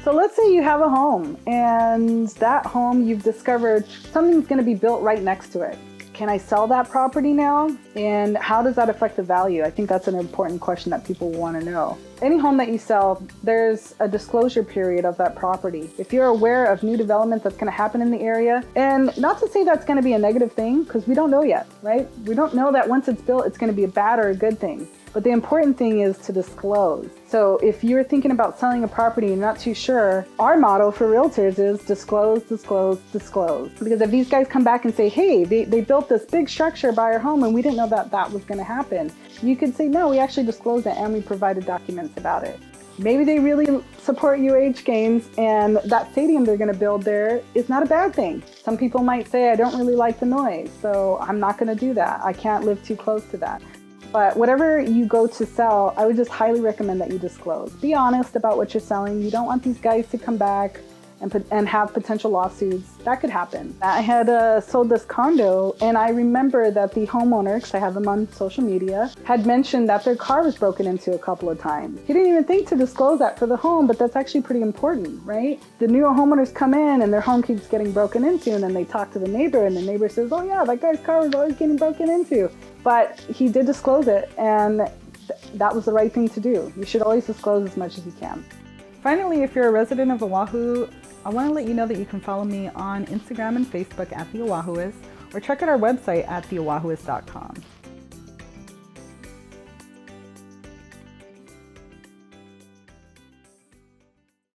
So let's say you have a home and that home you've discovered something's going to be built right next to it. Can I sell that property now? And how does that affect the value? I think that's an important question that people want to know. Any home that you sell, there's a disclosure period of that property. If you're aware of new development that's going to happen in the area, and not to say that's going to be a negative thing, because we don't know yet, right? We don't know that once it's built, it's going to be a bad or a good thing. But the important thing is to disclose. So if you're thinking about selling a property and you're not too sure, our motto for realtors is disclose, disclose, disclose. Because if these guys come back and say, hey, they built this big structure by our home and we didn't know that that was going to happen, you could say, no, we actually disclosed it and we provided documents about it. Maybe they really support UH games and that stadium they're going to build there is not a bad thing. Some people might say, I don't really like the noise, so I'm not going to do that. I can't live too close to that. But whatever you go to sell, I would just highly recommend that you disclose. Be honest about what you're selling. You don't want these guys to come back and have potential lawsuits. That could happen. I had sold this condo, and I remember that the homeowner, because I have them on social media, had mentioned that their car was broken into a couple of times. He didn't even think to disclose that for the home, but that's actually pretty important, right? The new homeowners come in and their home keeps getting broken into, and then they talk to the neighbor, and the neighbor says, oh yeah, that guy's car was always getting broken into. But he did disclose it, and that was the right thing to do. You should always disclose as much as you can. Finally, if you're a resident of Oahu, I want to let you know that you can follow me on Instagram and Facebook at The Oahuist, or check out our website at theoahuist.com.